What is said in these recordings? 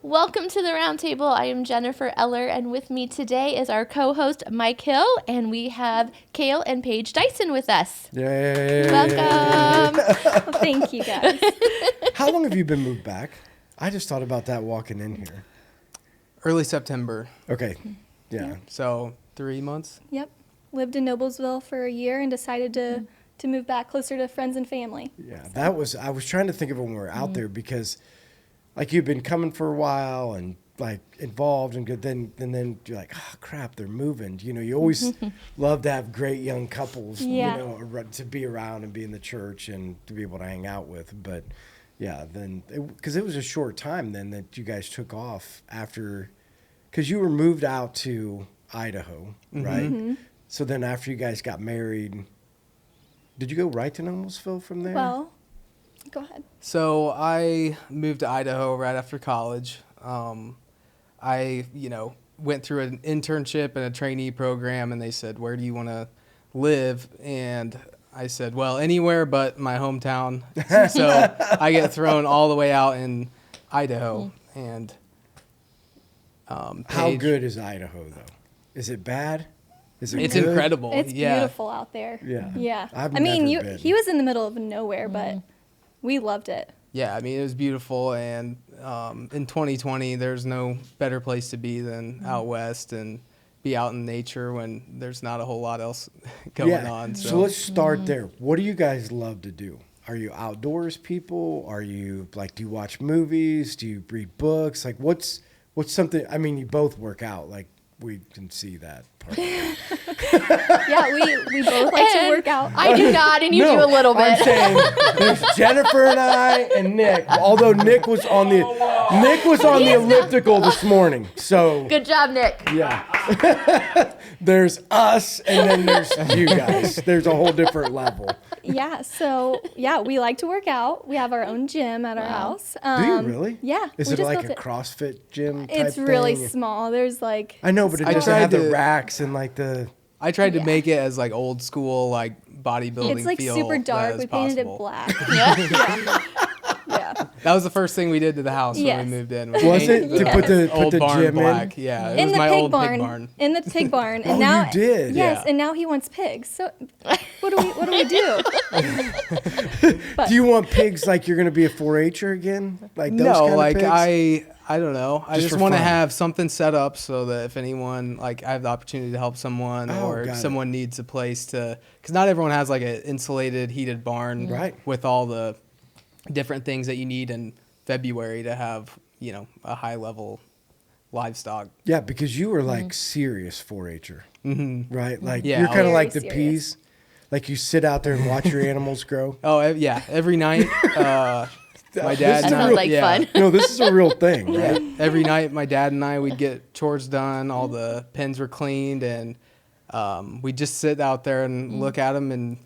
Welcome to the Roundtable. I am Jennifer Eller, and with me today is our co-host, Mike Hill, and we have Cale and Paige Dyson with us. Yay! Welcome. Well, thank you, guys. How long have you been moved back? I just thought about that walking in here. Early September. Okay, yeah. So 3 months. Yep. Lived in Noblesville for a year and decided to move back closer to friends and family. Yeah, I was trying to think of when we were out there because, like, you've been coming for a while and, like, involved and good. Then you're like, oh, crap, they're moving. You know, you always love to have great young couples, Yeah. you know, to be around and be in the church and to be able to hang out with. But, yeah, then, because it was a short time then that you guys took off after, because you were moved out to Idaho, right? Mm-hmm. So then after you guys got married, did you go right to Noblesville from there? Well, go ahead. So I moved to Idaho right after college. I, went through an internship and a trainee program, and they said, "Where do you want to live?" And I said, "Well, anywhere but my hometown." So I get thrown all the way out in Idaho. And How Paige- good is Idaho, though? Is it bad? Is it It's good? incredible. It's yeah. beautiful out there. Yeah. Yeah. I've I mean, never been. he was in the middle of nowhere, but we loved it. Yeah, I mean, it was beautiful, and in 2020, there's no better place to be than out west and be out in nature when there's not a whole lot else going on. So let's start there. What do you guys love to do? Are you outdoors people? Are you, like, do you watch movies? Do you read books? Like, what's something, I mean, you both work out, like, we can see that part. Yeah, we both like to work out. I do not, and you No, do a little I'm bit. saying there's Jennifer and I and Nick. Although Nick was on the elliptical this morning. So Good job, Nick. yeah. There's us and then there's you guys. There's a whole different level. Yeah, so, we like to work out. We have our own gym at our house. Do you really? Yeah. Is we it just like built a CrossFit gym type It's really thing? small. There's like... I know, but it I doesn't tried have the to- racks and like the... I tried to Yeah. make it as like old school, like bodybuilding It's like feel super that dark. is We painted possible. it black. Yeah. Yeah. That was the first thing we did to the house when Yes. we moved in. Was painted it? To put the old barn gym in? black. Yeah, it In was the my pig old barn. pig barn. In the pig barn. And Oh, now, you did? Yes, Yeah. and now he wants pigs. So what do we do? But Do you want pigs like you're going to be a 4-H'er again? Like those No, kind like of pigs? I don't know. I Just just for want to fun. have something set up so that if anyone, like I have the opportunity to help someone Oh, or got it. someone needs a place to, because not everyone has like an insulated heated barn Right. with all the different things that you need in February to have, a high level livestock. Yeah, because you were like serious 4-H'er, right? Like Yeah, you're kind of Very like the serious. peas. Like you sit out there and watch your animals grow. Oh, yeah. Every night, my dad That and I, sounds like yeah, fun. No, this is a real thing, right? every night, my dad and I, we'd get chores done. All the pens were cleaned, and we'd just sit out there and look at them and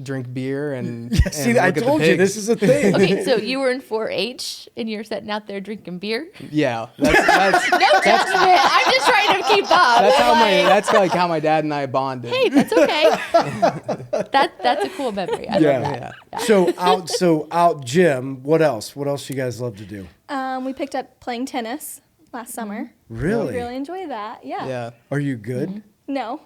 drink beer and, See, and I look at the told you this pigs. is a thing. Okay, so you were in 4-H, and you're sitting out there drinking beer? Yeah, that's No judgment. I'm just trying to keep up. that's like how my dad and I bonded. Hey, that's okay. That's a cool memory. I love Yeah. that. So out gym. What else? What else you guys love to do? we picked up playing tennis last summer. Really? We really enjoy that. Yeah. Yeah. Are you good? No.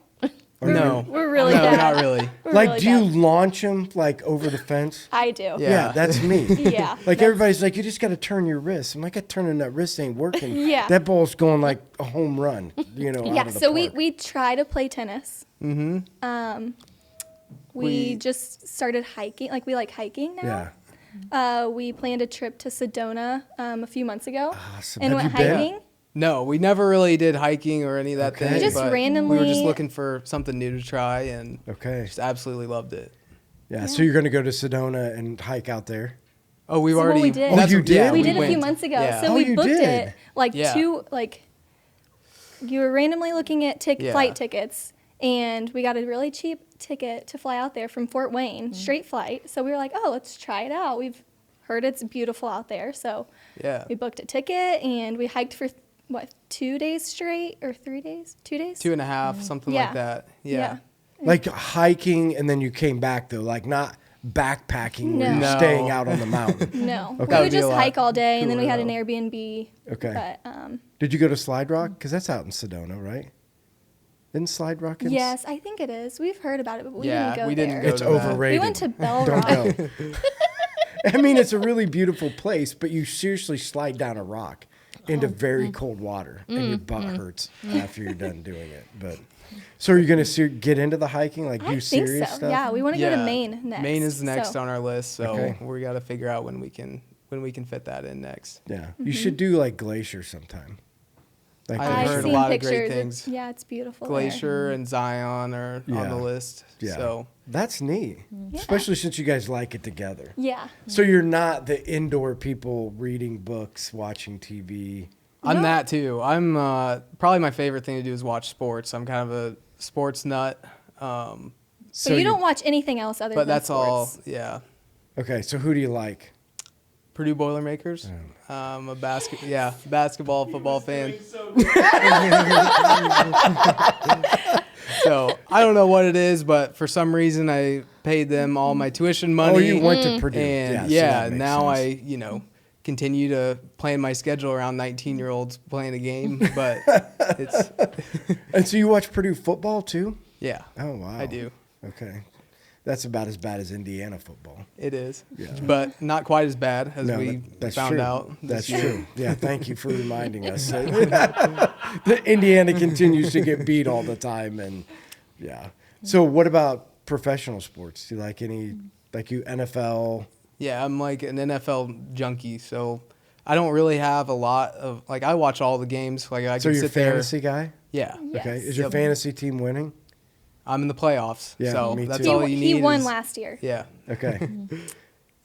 No. We're really no, bad. not really. We're Like, really do you bad. launch them like over the fence? I do. Yeah. Yeah, that's me. Yeah. Like everybody's like, you just got to turn your wrist. I'm like, turning that wrist ain't working. Yeah. That ball's going like a home run. Out Yeah, of the so park. we try to play tennis. Mm-hmm. We just started hiking. Like, we like hiking now. Yeah. We planned a trip to Sedona a few months ago Awesome. and Have went you been? hiking. No, we never really did hiking or any of that Okay. thing. We just but we were randomly- just looking for something new to try and Okay. just absolutely loved it. Yeah. So you're gonna go to Sedona and hike out there? Oh, we've So what already. we did- Oh, you did? Yeah, We did a few went. months ago. Yeah. So Oh, we you booked did? it like Yeah. you were randomly looking at Yeah. flight tickets, and we got a really cheap ticket to fly out there from Fort Wayne, straight flight. So we were like, oh, let's try it out. We've heard it's beautiful out there. So Yeah. we booked a ticket and we hiked for 2 days straight or 3 days? 2 days? 2.5, something Yeah. like that. Yeah. Like hiking, and then you came back though, like not backpacking No. where you're No. staying out on the mountain. No, Okay. we That would would be a just lot hike all day, and then we cooler, had an though. Airbnb. Okay. But Did you go to Slide Rock? Because that's out in Sedona, right? Isn't Slide Rock in yes, I think it is. We've heard about it, but we Yeah, didn't go we didn't there. go It's to that. overrated. We went to Bell Don't Rock. go. I mean, it's a really beautiful place, but you seriously slide down a rock into very cold water, and your butt hurts after you're done doing it. But so are you going to get into the hiking, like I do think serious so. stuff? Yeah, we want to go to Maine next. Maine is next so. on our list, so Okay. we got to figure out when we can fit that in next. Yeah. You should do like Glacier sometime. Like I've I've heard a seen lot of pictures. great things. Yeah, it's beautiful. there. Glacier and Zion are on Yeah. the list. Yeah. So That's neat, Yeah. especially since you guys like it together. Yeah. So you're not the indoor people reading books, watching TV. I'm No. that too. I'm probably my favorite thing to do is watch sports. I'm kind of a sports nut. So you don't watch anything else other But than that's sports. all. Yeah. Okay, so who do you like? Purdue Boilermakers. A basketball, football fan. So I don't know what it is, but for some reason I paid them all my tuition money. Oh, you went to Purdue. And so that makes now sense. I continue to plan my schedule around 19-year-olds playing a game, but it's And so you watch Purdue football too? yeah. Oh wow. I do. Okay. That's about as bad as Indiana football. It is. Yeah. But not quite as bad as we that's found true. out. That's this year. true. Yeah, thank you for reminding us. that Indiana continues to get beat all the time, and yeah. So, what about professional sports? Do you like any, like you NFL? Yeah, I'm like an NFL junkie, so I don't really have a lot of like I watch all the games. Like I So can you're a sit there. fantasy guy? Yeah, Yes. Okay. Is your Yep. fantasy team winning? I'm in the playoffs. Yeah, so me that's too. all you need. He won is- last year. Yeah, Okay.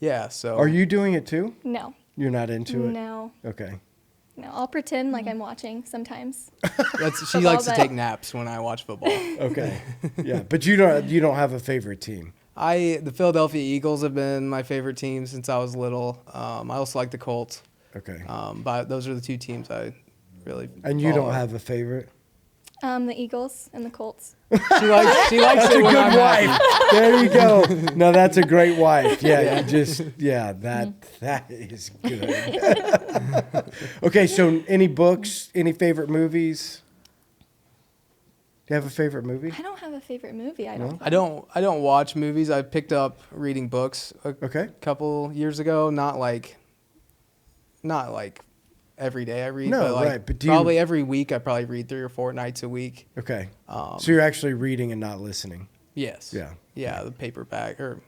yeah. So Are you doing it too? No. You're not into it? No. Okay. No. I'll pretend like I'm watching sometimes. She Football, likes to but- take naps when I watch football. Okay. Yeah, but you don't have a favorite team. The Philadelphia Eagles have been my favorite team since I was little. I also like the Colts. Okay. But those are the two teams I really. And you follow. don't have a favorite? The Eagles and the Colts. She likes That's it a when good I'm happy. wife. There you go. No, that's a great wife. Yeah, you just that is good. Okay, so any books, any favorite movies? Do you have a favorite movie? I don't have a favorite movie. I don't. I don't watch movies. I picked up reading books a Okay. couple years ago. Not like every day I read. No, but like right, but do you- probably every week I probably read 3 or 4 nights a week. Okay. So you're actually reading and not listening. Yes. Yeah. Yeah, the paperback or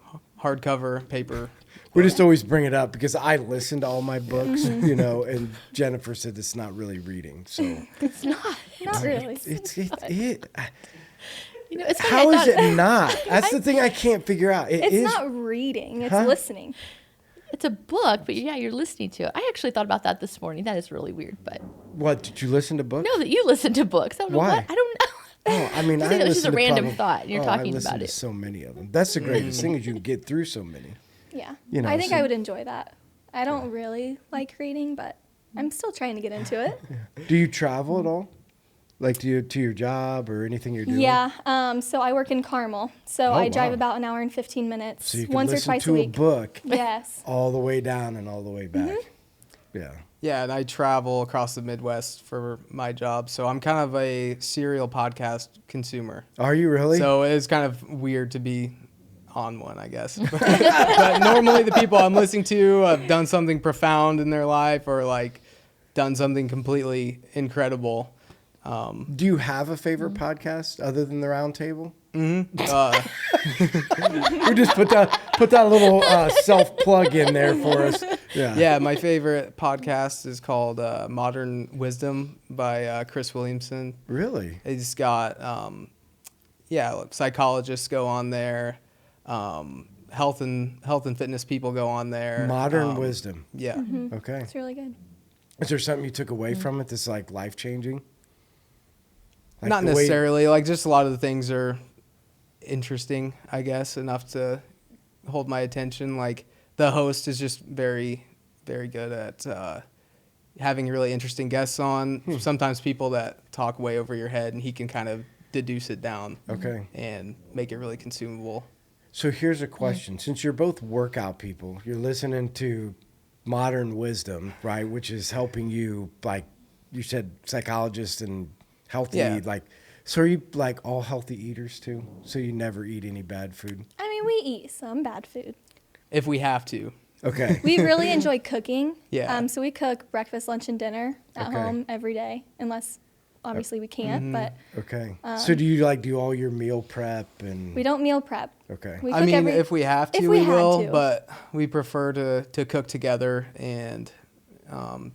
hardcover paper. We just always bring it up because I listen to all my books, and Jennifer said it's not really reading. So It's not. Not really. it's It's funny, how I is thought- it not? That's the thing I can't figure out. It It's is- not reading. It's Huh? listening. It's a book, but yeah, you're listening to it. I actually thought about that this morning. That is really weird, but What, did you listen to books? know that you listen to books. I don't know Why? what. I don't know. Oh, I mean, I I think it was just listen a to random probably- thought, and you're I talking listen about to it. so many of them. That's the greatest thing is you can get through so many. Yeah. You know, I think so- I would enjoy that. I don't really like reading, but I'm still trying to get into it. Do you travel at all? Like to your job or anything you're doing? Yeah. So I work in Carmel. So Oh, I drive wow. about an hour and 15 minutes So you can once or listen twice to a a week. book Yes. all the way down and all the way back. Yeah. Yeah, and I travel across the Midwest for my job, so I'm kind of a serial podcast consumer. Are you really? So it's kind of weird to be on one, I guess. But normally the people I'm listening to have done something profound in their life or like done something completely incredible. Do you have a favorite podcast other than the Round Table? Uh, We just put that little self plug in there for us. Yeah. yeah, my favorite podcast is called Modern Wisdom by Chris Williamson. Really? He's got, psychologists go on there, health and fitness people go on there. Modern wisdom. Yeah. Okay. It's really good. Is there something you took away from it that's like life changing? Not necessarily. Like just a lot of the things are interesting, I guess, enough to hold my attention. Like the host is just very, very good at having really interesting guests on. Sometimes people that talk way over your head, and he can kind of deduce it down. Okay. And make it really consumable. So here's a question. Since you're both workout people, you're listening to modern wisdom, right? Which is helping you, like you said, psychologists and healthy, Yeah. like, so are you like all healthy eaters too? So you never eat any bad food? I mean, we eat some bad food. If we have to. Okay. We really enjoy cooking. Yeah. So we cook breakfast, lunch, and dinner at Okay. home every day, unless obviously we can't. But Okay. So do you like do all your meal prep and we don't meal prep. okay. We I cook mean, if we have to, if we we had will, to. but we prefer to cook together and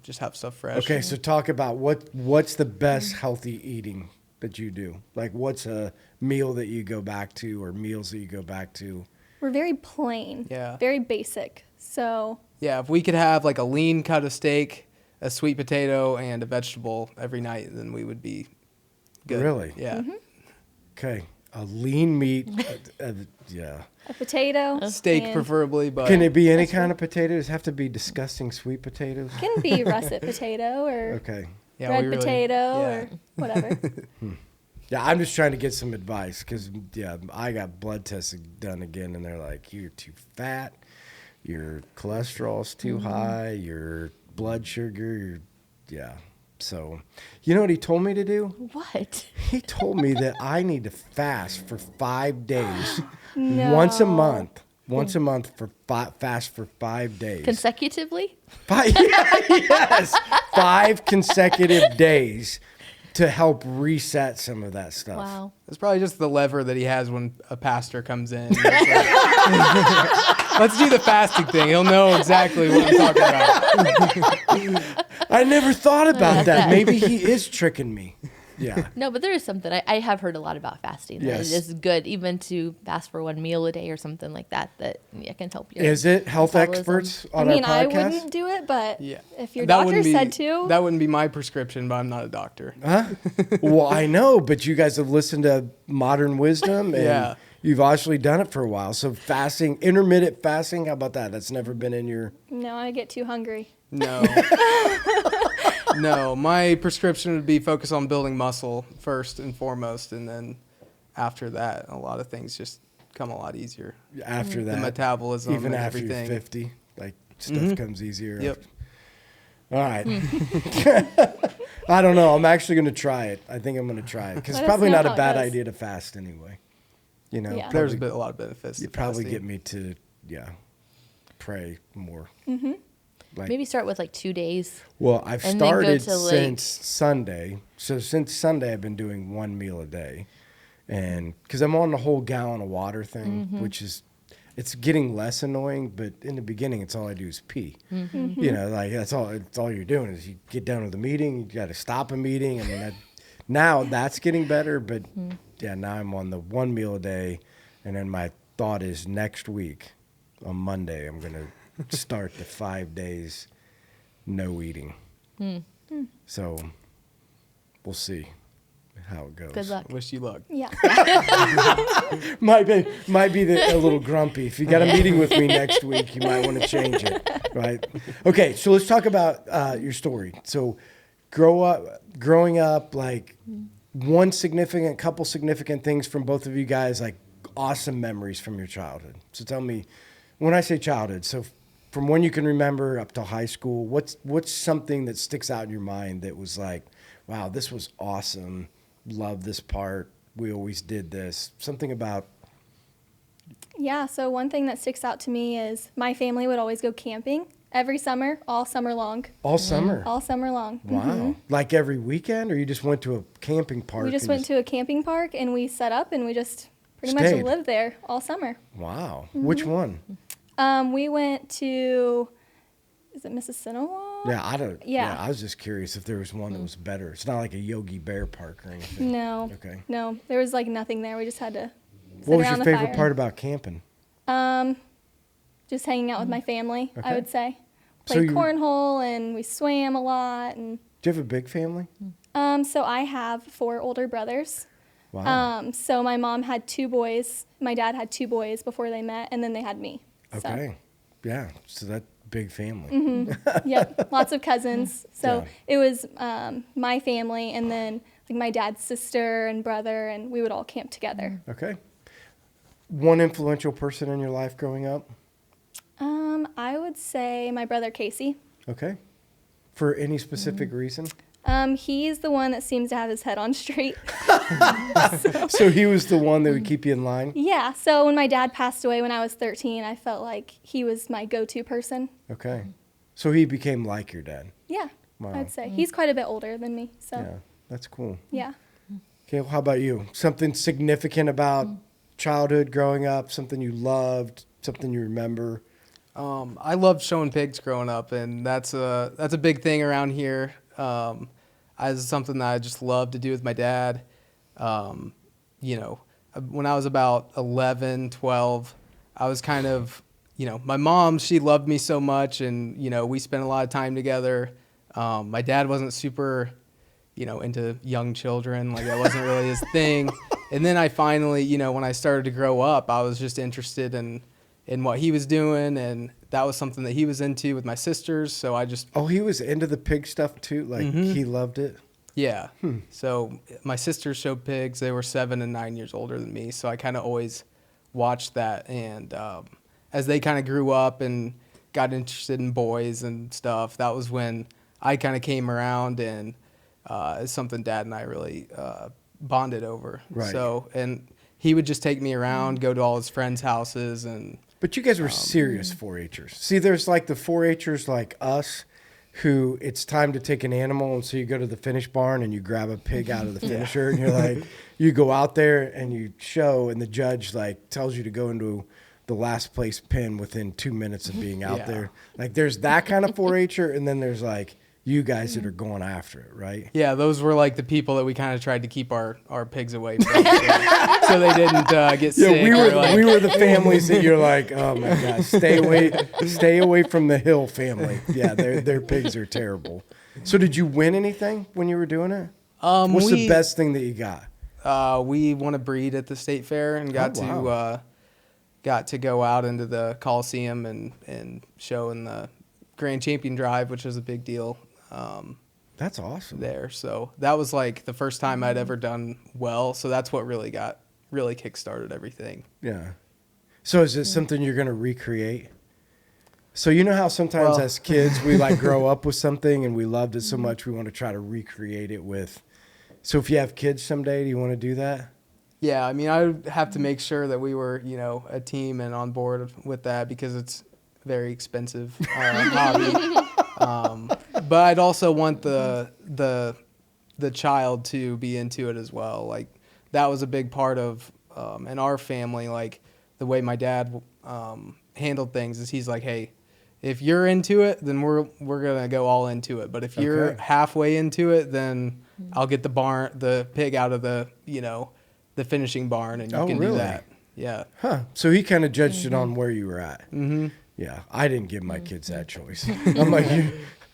just have stuff fresh. Okay, so talk about what's the best healthy eating that you do? Like what's a meal that you go back to or meals that you go back to? We're very plain. Yeah. Very basic. So Yeah, if we could have like a lean cut of steak, a sweet potato, and a vegetable every night, then we would be good. Really? Yeah. Okay. A lean meat. Yeah. a potato. Steak and preferably, but Can it be any kind of potatoes? Have to be disgusting sweet potatoes? Can be russet potato or Okay. yeah, red we really- potato yeah. or whatever. Yeah, I'm just trying to get some advice because, yeah, I got blood tests done again, and they're like, you're too fat, your cholesterol's too high, your blood sugar, yeah. So, you know what he told me to do? What? He told me that I need to fast for 5 days, No. once a month. Once a month for fast for 5 days. Consecutively? Yes, 5 consecutive days to help reset some of that stuff. Wow. It's probably just the lever that he has when a pastor comes in. It's like, let's do the fasting thing. He'll know exactly what I'm talking about. I never thought about that. Maybe he is tricking me. Yeah. No, but there is something. I have heard a lot about fasting. That Yes. it is good even to fast for one meal a day or something like that. That can help you. Is it health metabolism. experts I on mean, our I podcast? wouldn't do it, but Yeah. if your That doctor wouldn't be- said to, That wouldn't be my prescription, but I'm not a doctor. Huh? Well, I know, but you guys have listened to Modern Wisdom, and Yeah. you've actually done it for a while. So fasting, intermittent fasting, how about that? That's never been in your... no, I get too hungry. No. No, my prescription would be focus on building muscle first and foremost, and then after that, a lot of things just come a lot easier. After that, The metabolism even and after everything. you're 50, like stuff comes easier. Yep. All right. I don't know. I'm actually going to try it. I think I'm going to try it because Let it's us probably know not a how it bad goes. idea to fast anyway. You know, Yeah. There's probably- a lot of benefits. you to probably fasting. get me to pray more. Like, Maybe start with like 2 days. well, I've and then go started to, like- since Sunday. So since Sunday, I've been doing one meal a day, and because I'm on the whole gallon of water thing, which is it's getting less annoying. But in the beginning, it's all I do is pee. You know, like that's all. It's all you're doing is you get done with a meeting, you got to stop a meeting. I mean, now that's getting better. But yeah, now I'm on the one meal a day, and then my thought is next week on Monday, I'm gonna start the 5 days no eating. So we'll see how it goes. Good luck. Wish you luck. Yeah. Might be a little grumpy. If you got a meeting with me next week, you might want to change it, right? Okay, so let's talk about your story. So, growing up, like couple significant things from both of you guys, like awesome memories from your childhood. So tell me, when I say childhood, so from when you can remember up to high school, what's something that sticks out in your mind that was like, wow, this was awesome. Love this part. We always did this. Something about Yeah, so one thing that sticks out to me is my family would always go camping every summer, all summer long. all summer. All summer long. Wow. Like every weekend, or you just went to a camping park? We just and went to a camping park and we set up and we just pretty Stayed. much lived there all summer. Wow. Which one? We went to, is it Mississinawa? Yeah, I don't. Yeah. I was just curious if there was one that was better. It's not like a Yogi Bear park or anything. No. Okay. No, there was like nothing there. We just had to sit What was around your the favorite fire. part about camping? Just hanging out with my family, Okay. I would say. So Played you- cornhole and we swam a lot. And Do you have a big family? so I have 4 older brothers. Wow. So my mom had 2 boys. My dad had 2 boys before they met, and then they had me. Okay. Yeah. So that big family. So, yep, lots of cousins. So Yeah. it was my family, and then like my dad's sister and brother, and we would all camp together. Okay. one influential person in your life growing up? I would say my brother Casey. Okay. For any specific reason? He's the one that seems to have his head on straight. So he was the one that would keep you in line? Yeah, so when my dad passed away when I was 13, I felt like he was my go-to person. Okay. So he became like your dad. Yeah, Wow. I'd say. He's quite a bit older than me, Yeah, so that's cool. yeah. Okay, how about you? Something significant about childhood growing up, something you loved, something you remember? I loved showing pigs growing up, and that's a big thing around here. As something that I just loved to do with my dad. You know, when I was about 11, 12, I was kind of, you know, my mom, she loved me so much, and, you know, we spent a lot of time together. My dad wasn't super, you know, into young children. Like, that wasn't really his thing. And then I finally, you know, when I started to grow up, I was just interested in what he was doing, and that was something that he was into with my sisters. So I just Oh, he was into the pig stuff too? Like, he loved it? yeah. So my sisters showed pigs. They were 7 and 9 years older than me, so I kind of always watched that. And as they kind of grew up and got interested in boys and stuff, that was when I kind of came around, and it's something Dad and I really bonded over. Right. So, and he would just take me around, go to all his friends' houses, and But you guys were serious 4-H'ers. See, there's like the 4-H'ers like us who it's time to take an animal, and so you go to the finish barn and you grab a pig out of the finisher, and you're like, you go out there and you show, and the judge like tells you to go into the last place pen within 2 minutes of being out there. Like, there's that kind of 4-H'er, and then there's like you guys that are going after it, right? yeah, those were like the people that we kind of tried to keep our pigs away from, so they didn't get sick. Yeah, we or, were like, we were the families that you're like, oh my God, stay away from the Hill family. Yeah, their pigs are terrible. So did you win anything when you were doing it? What's the best thing that you got? We won a breed at the state fair and got to go out into the Coliseum and show in the Grand Champion Drive, which was a big deal. That's awesome. There, so that was like the first time I'd ever done well. So that's what really kickstarted everything. Yeah. So is it something you're going to recreate? So you know how sometimes as kids we like grow up with something and we loved it so much we want to try to recreate it with. So if you have kids someday, do you want to do that? Yeah, I mean, I would have to make sure that we were, you know, a team and on board with that, because it's very expensive hobby. But I'd also want the child to be into it as well. Like, that was a big part of in our family. Like, the way my dad handled things is he's like, hey, if you're into it, then we're gonna go all into it. But if you're halfway into it, then I'll get the pig out of the the finishing barn, and you can do that. Yeah. Huh. So he kind of judged it on where you were at. Mm-hmm. Yeah. I didn't give my kids that choice. I'm like,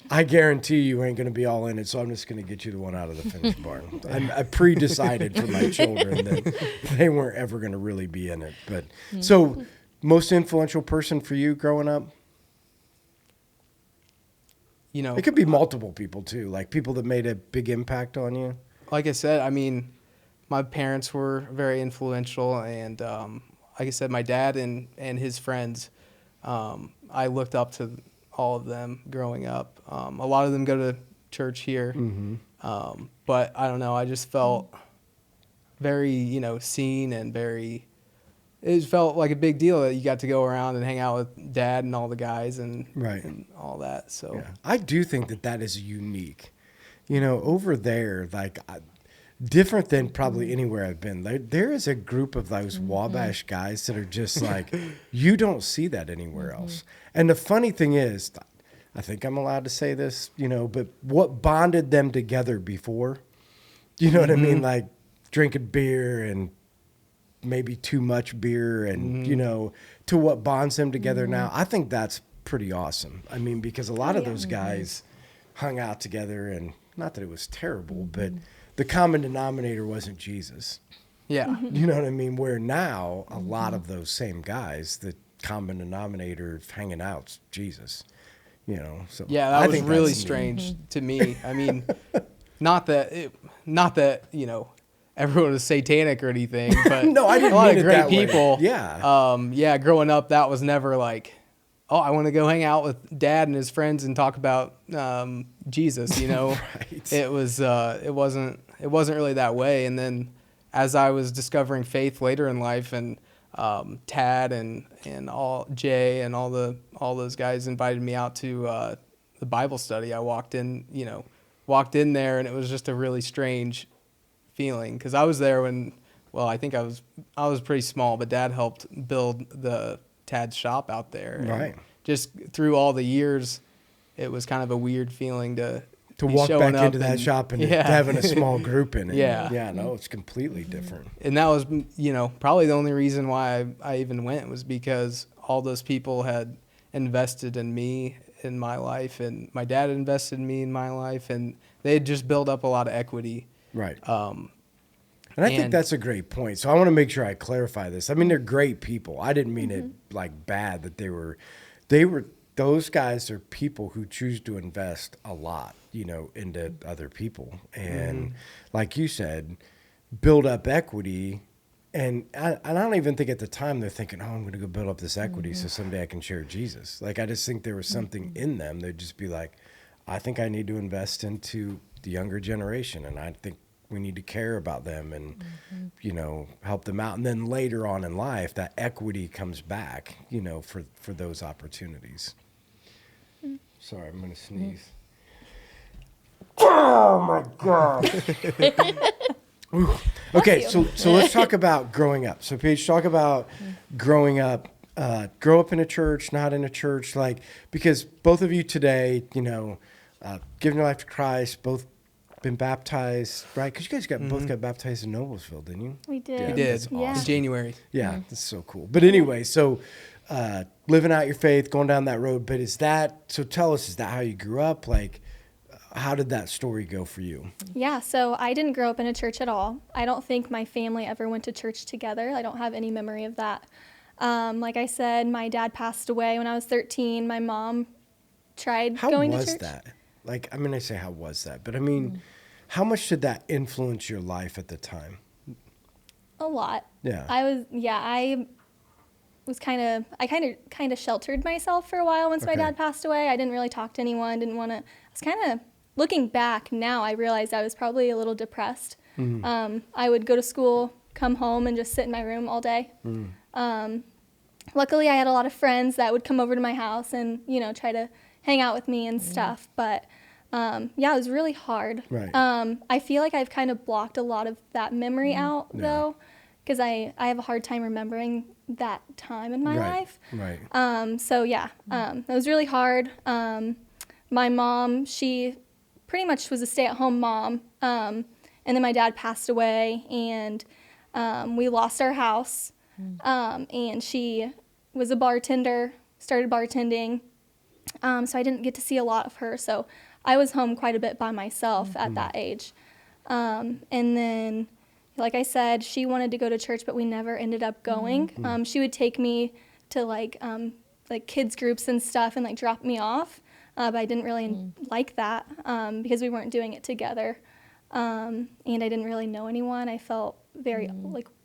I guarantee you ain't going to be all in it, so I'm just going to get you the one out of the finish barn. I pre-decided for my children that they weren't ever going to really be in it. But so, most influential person for you growing up? You know, It could be multiple people too, like people that made a big impact on you. like I said, I mean, my parents were very influential, and like I said, my dad and his friends, I looked up to all of them growing up. A lot of them go to church here, but I don't know. I just felt very, seen, and it felt like a big deal that you got to go around and hang out with Dad and all the guys and all that. So Yeah. I do think that is unique. Over there, like different than probably anywhere I've been. There is a group of those Wabash guys that are just like, you don't see that anywhere else. And the funny thing is, I think I'm allowed to say this, but what bonded them together before, you know what I mean? Like drinking beer and maybe too much beer and, to what bonds them together now. I think that's pretty awesome. I mean, because a lot of those guys hung out together, and not that it was terrible, but the common denominator wasn't Jesus. yeah, You know what I mean? Where now a lot of those same guys, the common denominator of hanging out's Jesus. So yeah, I that was think really that's neat. strange to me. I mean, not that everyone was satanic or anything, but No, I didn't a lot mean of it great that way. people. Yeah. Yeah, growing up, that was never like, oh, I want to go hang out with Dad and his friends and talk about Jesus. You know, Right. it wasn't really that way. And then as I was discovering faith later in life, and Tad and all Jay and all those guys invited me out to the Bible study. I walked in there, and it was just a really strange feeling, because I was there when, well, I think I was pretty small, but Dad helped build the Tad's shop out there. And Right. just through all the years, it was kind of a weird feeling to be walk showing back up into that and- shop and yeah. having a small group in it. Yeah. Yeah, no, it's completely different. And that was, probably the only reason why I even went, was because all those people had invested in me in my life, and my dad had invested in me in my life, and they had just built up a lot of equity. Right. And I think and- that's a great point. So I want to make sure I clarify this. I mean, they're great people. I didn't mean it like bad that they were, those guys are people who choose to invest a lot, into other people. And like you said, build up equity. And I don't even think at the time they're thinking, oh, I'm going to go build up this equity so someday I can share Jesus. Like, I just think there was something in them. They'd just be like, I think I need to invest into the younger generation. And I think we need to care about them and, help them out. And then later on in life, that equity comes back, for those opportunities. Sorry, I'm going to sneeze. Oh, my God. Okay, so let's talk about growing up. So Paige, talk about growing up. Grow up in a church, not in a church, because both of you today, giving your life to Christ, both been baptized, right? Because you guys both got baptized in Noblesville, didn't you? We did. Yeah, We did. that's Yeah. In January. Yeah, that's so cool. But anyway, so living out your faith, going down that road. But tell us, is that how you grew up? How did that story go for you? Yeah, so I didn't grow up in a church at all. I don't think my family ever went to church together. I don't have any memory of that. Like I said, my dad passed away when I was 13. My mom tried going to church. How was that? I say how was that? But I mean, how much did that influence your life at the time? A lot. Yeah. I kind of sheltered myself for a while once my Okay. dad passed away. I didn't really talk to anyone, I was kind of, looking back now, I realized I was probably a little depressed. I would go to school, come home, and just sit in my room all day. Luckily, I had a lot of friends that would come over to my house and, try to hang out with me and stuff. But, it was really hard. Right. I feel like I've kind of blocked a lot of that memory out, Yeah. though, because I have a hard time remembering that time in my life. Right. It was really hard. My mom, she pretty much was a stay-at-home mom, and then my dad passed away, and we lost our house, and she was a bartender, started bartending, so I didn't get to see a lot of her, so I was home quite a bit by myself at that age. And then, like I said, she wanted to go to church, but we never ended up going. She would take me to kids groups and stuff and drop me off, but I didn't really like that because we weren't doing it together. And I didn't really know anyone. I felt very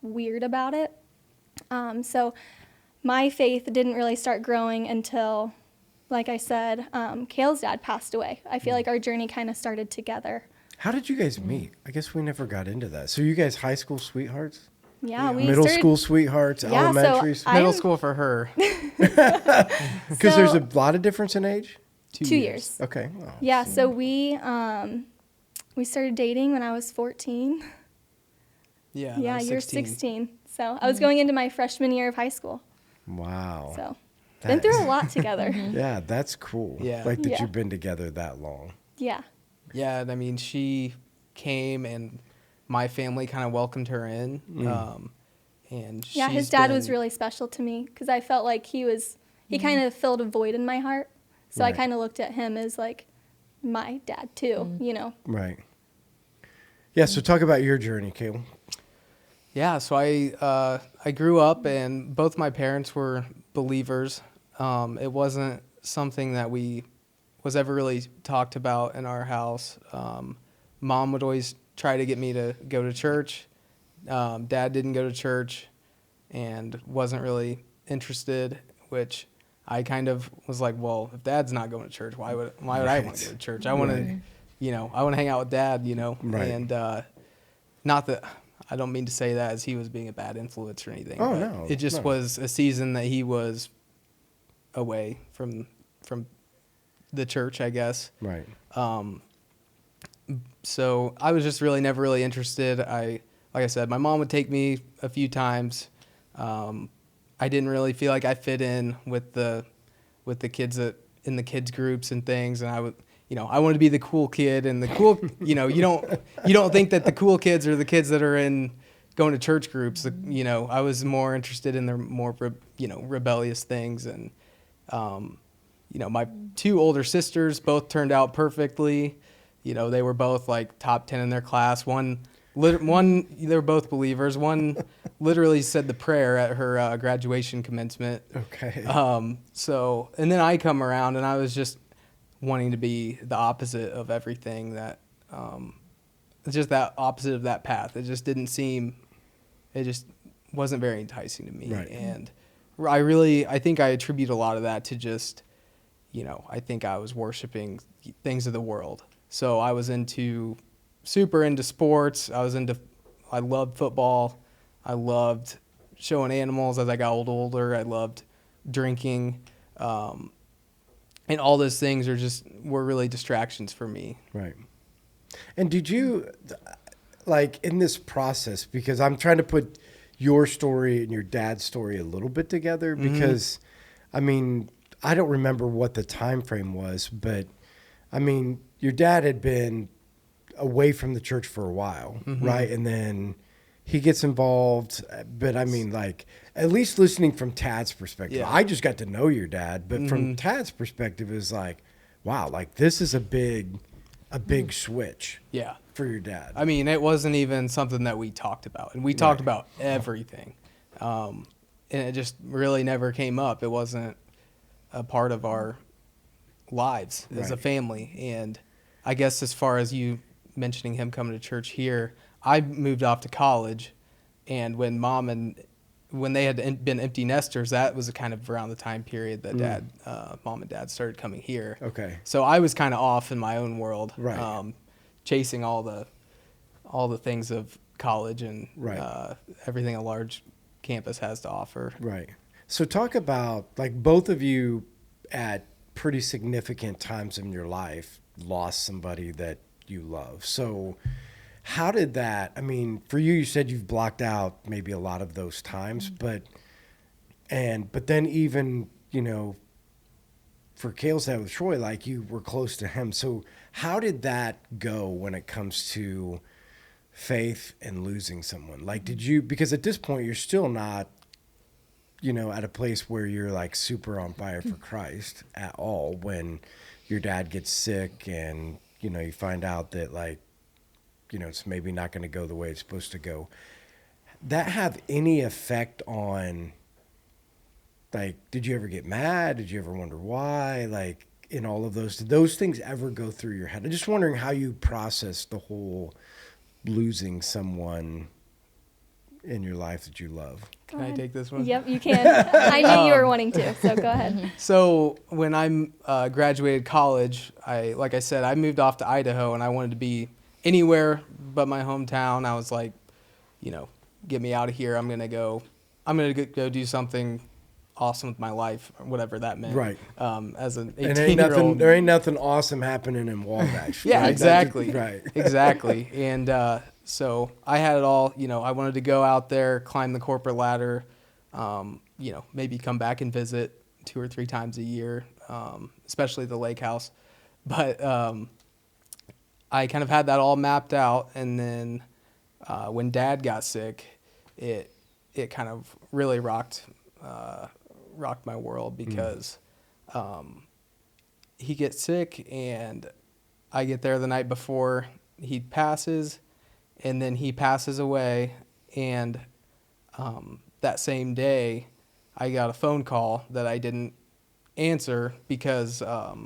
weird about it. So my faith didn't really start growing until, like I said, Cale's dad passed away. I feel like our journey kind of started together. How did you guys meet? I guess we never got into that. So you guys high school sweethearts? Yeah, we Middle started, school sweethearts, Yeah, elementary so school? Middle I'm- school for her. Because there's a lot of difference in age? 2 years. Okay. Oh, Yeah, so we started dating when I was 14. Yeah. Yeah, I was you're 16. 16. So I was going into my freshman year of high school. Wow. So been That through is- a lot together. Yeah, that's cool. Yeah. That Yeah. you've been together that long. Yeah. Yeah, and I mean, she came and my family kind of welcomed her in. And Yeah, his she's dad was been- really special to me because I felt like he kind of filled a void in my heart. So I Right. kind of looked at him as my dad too, Right. Yeah, so talk about your journey, Cale. Yeah, so I grew up and both my parents were believers. It wasn't something that was ever really talked about in our house. Mom would always try to get me to go to church. Dad didn't go to church and wasn't really interested, which I kind of was like, well, if Dad's not going to church, why would I want to go to church? I want to, I want to hang out with Dad, Right. and not that I don't mean to say that as he was being a bad influence or anything. Oh, but no, it just no. was a season that he was away from the church, I guess. Right. So I was just really never really interested. Like I said, my mom would take me a few times. I didn't really feel like I fit in with the kids in the kids groups and things, and I would, I wanted to be the cool kid, and the cool, you don't think that the cool kids are the kids that are in going to church groups. I was more interested in the more rebellious things, and my two older sisters both turned out perfectly. They were both like top 10 in their class. One, they were both believers. One literally said the prayer at her graduation commencement. Okay. And then I come around, and I was just wanting to be the opposite of everything that, just that opposite of that path. It just wasn't very enticing to me. Right. And I think I attribute a lot of that to just, I think I was worshiping things of the world. So I was super into sports. I loved football. I loved showing animals as I got older. I loved drinking. And all those things were really distractions for me. Right. And did you, like, in this process, because I'm trying to put your story and your dad's story a little bit together, because, I mean, I don't remember what the time frame was, but, I mean, your dad had been away from the church for a while, right? And then he gets involved, but I mean, like, at least listening from Tad's perspective, Yeah. I just got to know your dad, but from Tad's perspective, is like, wow, like, this is a big switch. Yeah. For your dad. I mean, it wasn't even something that we talked about, and we talked about everything. And it just really never came up. It wasn't a part of our lives as a family. And I guess as far as you mentioning him coming to church here, I moved off to college, and when they had been empty nesters, that was kind of around the time period that mom and dad started coming here. Okay. So I was kind of off in my own world, Right. chasing all the things of college and everything a large campus has to offer. Right. So talk about, like, both of you at pretty significant times in your life lost somebody that you love. So how did that, I mean, for you, you said you've blocked out maybe a lot of those times, but then even, for Cale's dad with Troy, like, you were close to him. So how did that go when it comes to faith and losing someone? Like, because at this point you're still not, at a place where you're like super on fire for Christ at all, when your dad gets sick and, you find out that, like, it's maybe not going to go the way it's supposed to go. That have any effect on, like, did you ever get mad? Did you ever wonder why? Like, in all of those, did those things ever go through your head? I'm just wondering how you process the whole losing someone in your life that you love. Can I take this one? Yep, you can. I knew you were wanting to, so go ahead. So when I graduated college, like I said, I moved off to Idaho, and I wanted to be anywhere but my hometown. I was like, get me out of here. I'm gonna go do something awesome with my life, or whatever that meant. Right. As an And 18-year-old. there ain't nothing awesome happening in Wabash. Yeah, right? exactly. Right. Exactly. And so I had it all. I wanted to go out there, climb the corporate ladder, maybe come back and visit 2 or 3 times a year, especially the lake house. But I kind of had that all mapped out, and then when Dad got sick, it kind of really rocked my world, because he gets sick, and I get there the night before he passes, and then he passes away, and that same day I got a phone call that I didn't answer because I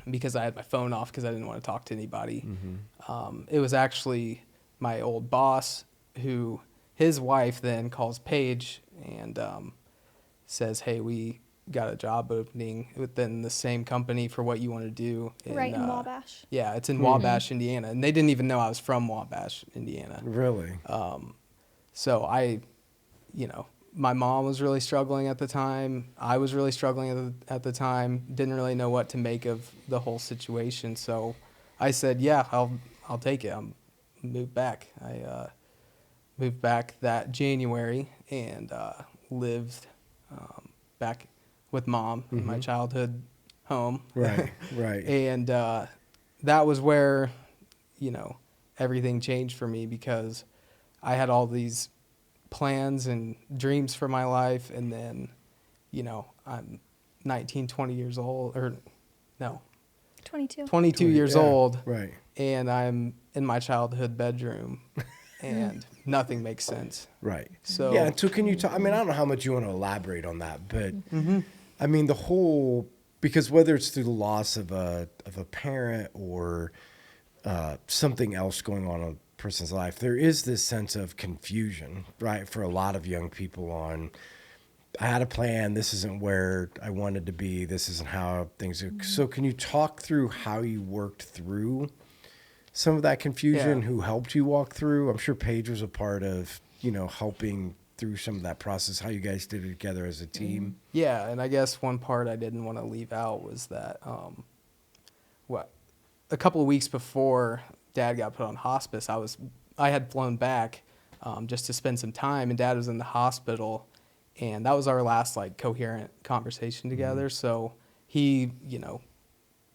had my phone off because I didn't want to talk to anybody. It was actually my old boss who his wife then calls Paige and says, hey, we got a job opening within the same company for what you want to do. Right in Wabash. Yeah, it's in Wabash, Indiana. And they didn't even know I was from Wabash, Indiana. Really? So my mom was really struggling at the time. I was really struggling at the time. Didn't really know what to make of the whole situation. So I said, yeah, I'll take it. I'll move back. I moved back that January and lived back with Mom in my childhood home. Right, right. And that was where, everything changed for me, because I had all these plans and dreams for my life. And then, I'm 19, 20 years old, or no, 22 years old. Right. And I'm in my childhood bedroom and nothing makes sense. Right. So yeah. So can you talk? I mean, I don't know how much you want to elaborate on that, but I mean, the whole, because whether it's through the loss of a parent or something else going on in a person's life, there is this sense of confusion, right? For a lot of young people on, I had a plan. This isn't where I wanted to be. This isn't how things are. So can you talk through how you worked through some of that confusion, who helped you walk through? I'm sure Paige was a part of, helping through some of that process, how you guys did it together as a team. Yeah, and I guess one part I didn't want to leave out was that a couple of weeks before Dad got put on hospice, I had flown back just to spend some time, and Dad was in the hospital, and that was our last coherent conversation together. So he,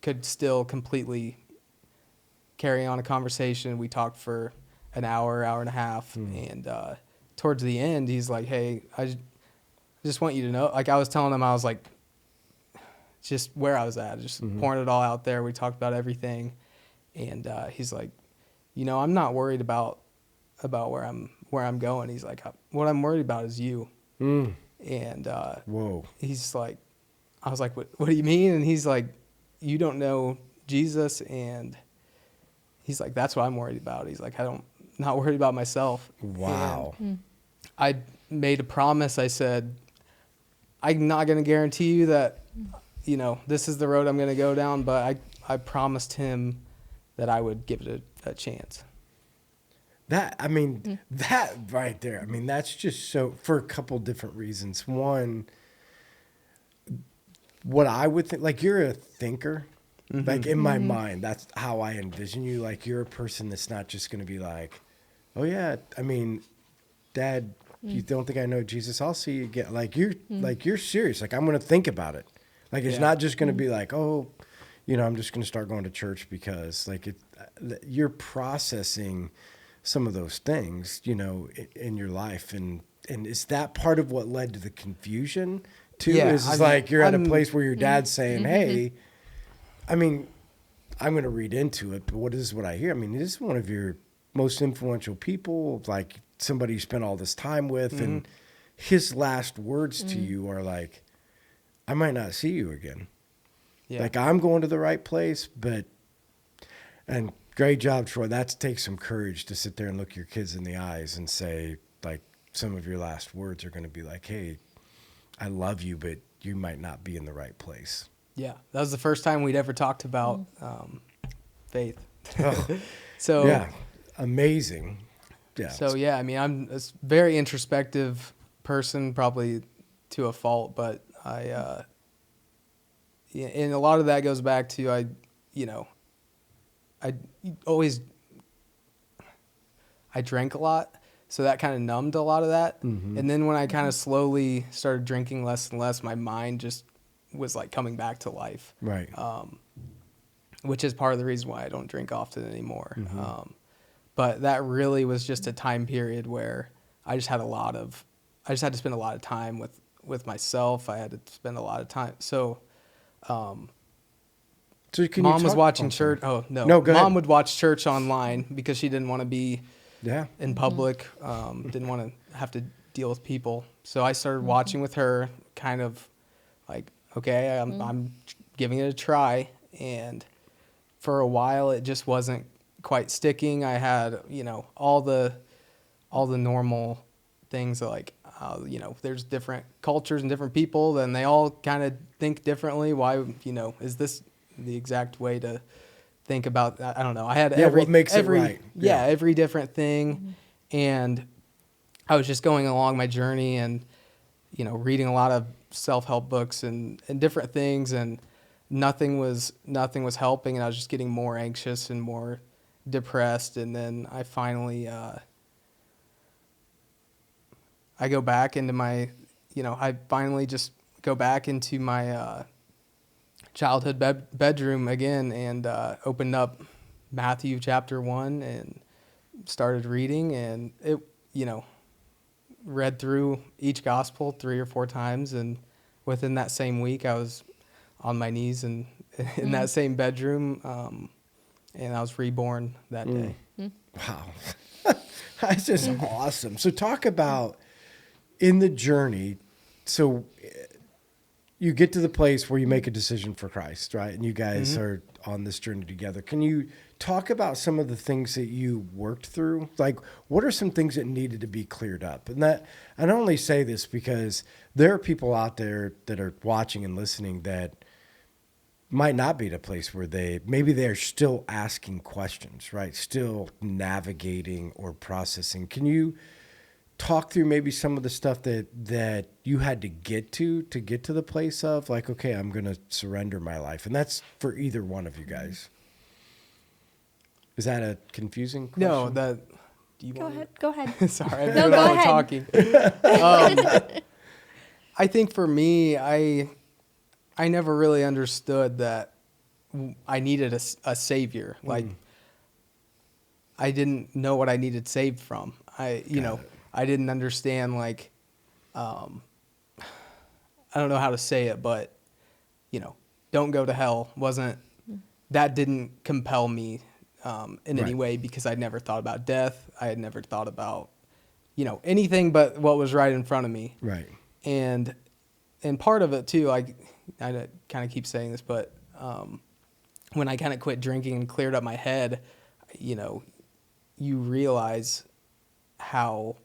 could still completely carry on a conversation. We talked for an hour and a half, and towards the end, he's like, "Hey, I just want you to know." Like, I was telling him, I was like, just where I was at, just pouring it all out there. We talked about everything, and he's like, "I'm not worried about where I'm going." He's like, "What I'm worried about is you." And Whoa. he's like, I was like, "What do you mean?" And he's like, "You don't know Jesus," and he's like, "That's what I'm worried about." He's like, not worried about myself. Wow. And I made a promise. I said, I'm not going to guarantee you that, this is the road I'm going to go down, but I promised him that I would give it a chance. That right there, that's just so, for a couple different reasons. One, what I would think, you're a thinker. In my mind, that's how I envision you. You're a person that's not just going to be like, "Oh yeah, Dad, you don't think I know Jesus? I'll see you again." You're serious. I'm going to think about it. It's not just going to be like, "Oh, I'm just going to start going to church," because you're processing some of those things, in your life. And is that part of what led to the confusion too? Yeah, You're at a place where your dad's saying, "Hey," I'm going to read into it, but what I hear? This is one of your most influential people, somebody you spent all this time with, and his last words to you are like, "I might not see you again." Yeah. I'm going to the right place, and great job, Troy. That takes some courage to sit there and look your kids in the eyes and say, some of your last words are going to be like, "Hey, I love you, but you might not be in the right place." Yeah, that was the first time we'd ever talked about faith. Oh, So yeah, amazing. Yeah. So yeah, I'm a very introspective person, probably to a fault, but and a lot of that goes back to I drank a lot, so that kind of numbed a lot of that. And then when I kind of slowly started drinking less and less, my mind just was coming back to life. Right. Which is part of the reason why I don't drink often anymore. But that really was just a time period where I just had to spend a lot of time with myself. I had to spend a lot of time. So, So can Mom you was talk- watching oh, church. sorry. Oh no, No, go Mom ahead. would watch church online because she didn't want to be Yeah. in public. Didn't want to have to deal with people. So I started watching with her, kind of okay, I'm giving it a try. And for a while, it just wasn't quite sticking. I had, all the all the normal things that, like, you know, there's different cultures and different people, and they all kind of think differently. Why, you know, is this the exact way to think about that? I don't know. I had what makes it right. Yeah, every different thing. And I was just going along my journey and, you know, reading a lot of self-help books and different things, and nothing was helping, and I was just getting more anxious and more depressed. And then I finally I go back into my, you know, I finally just go back into my childhood bedroom again, and opened up Matthew chapter 1 and started reading, and it, you know, read through each gospel 3 or 4 times, and within that same week I was on my knees and in that same bedroom, and I was reborn that day. Wow. That's just awesome. So talk about in the journey. So you get to the place where you make a decision for Christ, right? And you guys are on this journey together. Can you talk about some of the things that you worked through? Like, what are some things that needed to be cleared up? And that, I don't only say this because there are people out there that are watching and listening that might not be at a place where maybe they're still asking questions, right? Still navigating or processing. Can you talk through maybe some of the stuff that you had to get to the place of like, okay, I'm going to surrender my life? And that's for either one of you guys. Is that a confusing question? No, that. Do you Go want ahead. Go ahead. Sorry, I've No, been go all ahead. talking. I think for me, I never really understood that I needed a savior. Like, I didn't know what I needed saved from. I didn't understand, like, I don't know how to say it, but, you know, don't go to hell that didn't compel me in any way, because I'd never thought about death. I had never thought about, you know, anything but what was right in front of me. Right. And part of it too, I kind of keep saying this, but when I kind of quit drinking and cleared up my head, you know, you realize how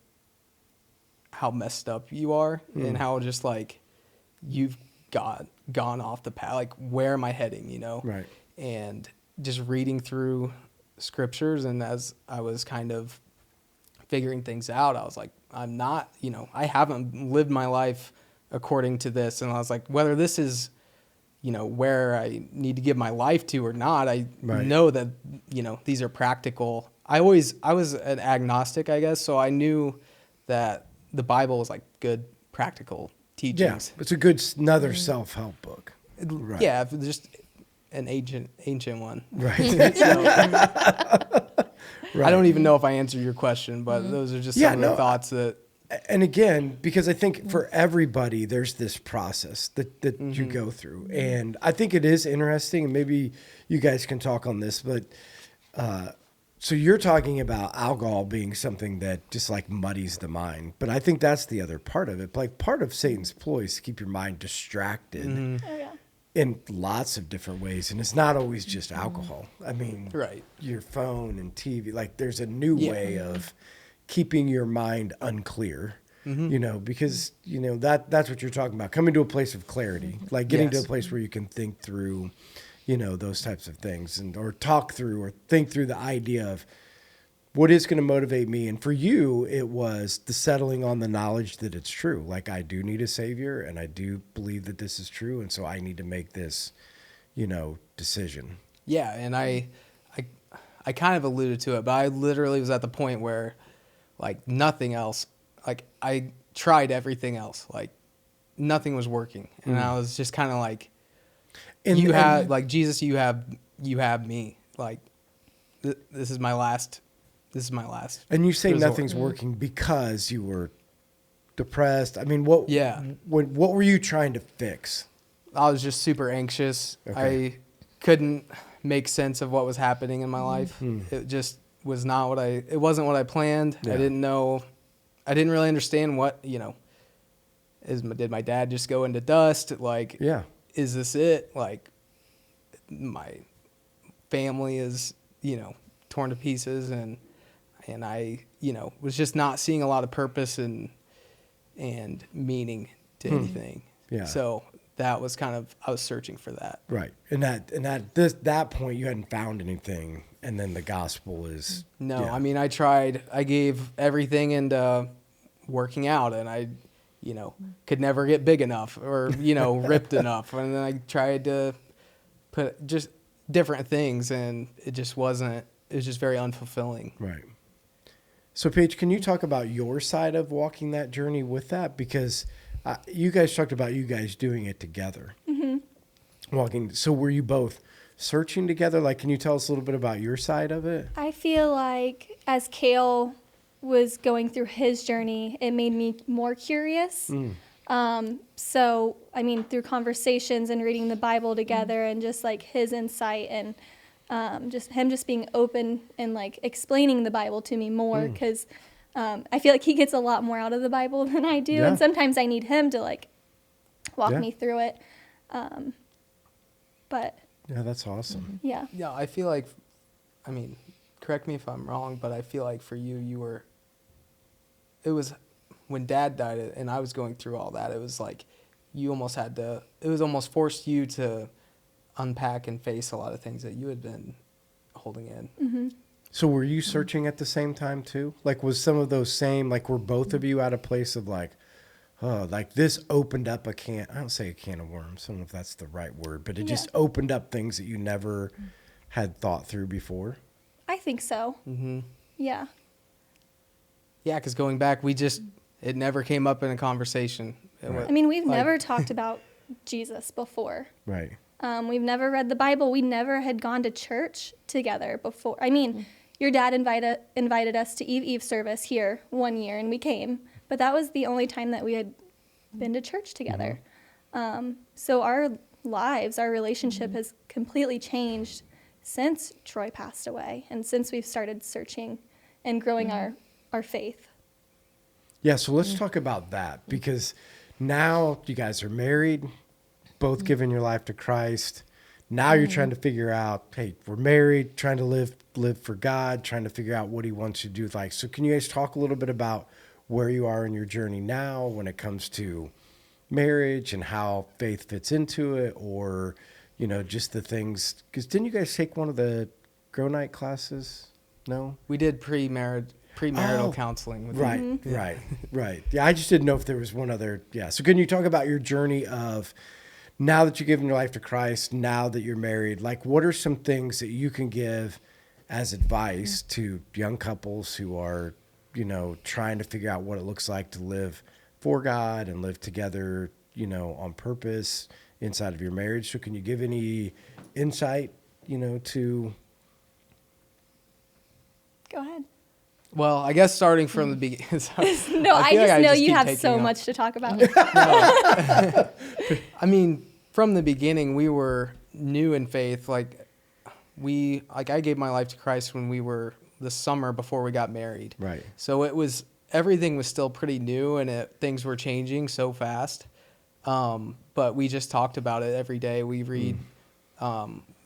messed up you are, and how just like you've gone off the path. Like, where am I heading, you know? Right. And just reading through scriptures, and as I was kind of figuring things out, I was like, I'm not, you know, I haven't lived my life according to this. And I was like, whether this is, you know, where I need to give my life to or not, I know that, you know, these are practical. I was an agnostic, I guess. So I knew that the Bible was like good, practical teachings. Yeah, it's a good, another self-help book. Right. Yeah, just an ancient one. Right. I don't even know if I answered your question, but those are just some of the thoughts that. And again, because I think for everybody, there's this process that you go through. And I think it is interesting, and maybe you guys can talk on this, but so you're talking about alcohol being something that just like muddies the mind. But I think that's the other part of it. Like, part of Satan's ploy is to keep your mind distracted in lots of different ways. And it's not always just alcohol. I mean, your phone and TV, like there's a new way of keeping your mind unclear, you know, because, you know, that's what you're talking about. Coming to a place of clarity, like getting to a place where you can think through, you know, those types of things, and or talk through or think through the idea of what is going to motivate me. And for you, it was the settling on the knowledge that it's true. Like, I do need a savior, and I do believe that this is true. And so I need to make this, you know, decision. Yeah. And I kind of alluded to it, but I literally was at the point where, like, nothing else, like, I tried everything else, like nothing was working. And I was just kind of like, like, Jesus, you have me, like, this is my last. And you say resort. nothing's working because you were depressed. I mean, what were you trying to fix? I was just super anxious. Okay. I couldn't make sense of what was happening in my life. It just was not it wasn't what I planned. Yeah. I didn't really understand what, you know, did my dad just go into dust? Like, is this it? Like, my family is, you know, torn to pieces, and and I, was just not seeing a lot of purpose and meaning to anything. Yeah. So that was I was searching for that. Right. And that point you hadn't found anything, and then the gospel is No, yeah. I mean, I gave everything into working out, and I, could never get big enough or, ripped enough. And then I tried to put just different things, and it was just very unfulfilling. Right. So Paige, can you talk about your side of walking that journey with that? Because you guys talked about you guys doing it together. Mm-hmm. Walking. So were you both searching together? Like, can you tell us a little bit about your side of it? I feel like as Cale was going through his journey, it made me more curious. So, I mean, through conversations and reading the Bible together and just like his insight and just him just being open and like explaining the Bible to me more, because I feel like he gets a lot more out of the Bible than I do. Yeah. And sometimes I need him to like walk Yeah. me through it. But Yeah, that's awesome. yeah. Yeah, I feel like, I mean, correct me if I'm wrong, but I feel like for you, it was when Dad died and I was going through all that, it was like you almost it was almost forced you to unpack and face a lot of things that you had been holding in. Mm-hmm. So were you searching at the same time too? Like, was some of those same, like, were both of you at a place of like, oh, like this opened up I don't say a can of worms. I don't know if that's the right word, but it just opened up things that you never had thought through before? I think so. Mm-hmm. Yeah. Yeah, because going back, it never came up in a conversation. Right. I mean, we've Like- never talked about Jesus before. Right. We've never read the Bible. We never had gone to church together before. I mean, your dad invited us to Eve service here one year, and we came. But that was the only time that we had been to church together. So our lives, our relationship has completely changed since Troy passed away and since we've started searching and growing our faith. Yeah, so let's talk about that, because now you guys are married, both giving your life to Christ. Now you're trying to figure out, hey, we're married, trying to live for God, trying to figure out what he wants you to do with life. So can you guys talk a little bit about where you are in your journey now when it comes to marriage and how faith fits into it, or, just the things, because didn't you guys take one of the Grow Night classes? No? We did premarital counseling with Right, right. Yeah, I just didn't know if there was one other. Yeah. So can you talk about your journey of now that you've given your life to Christ, now that you're married, like what are some things that you can give as advice to young couples who are, trying to figure out what it looks like to live for God and live together, on purpose inside of your marriage? So can you give any insight, to... Go ahead. Well, I guess starting from the beginning. No, I feel just like know keep you have taking so up. much to talk about. I mean, from the beginning, we were new in faith. I gave my life to Christ when we were the summer before we got married. Right. So everything was still pretty new, and things were changing so fast. But we just talked about it every day. We read,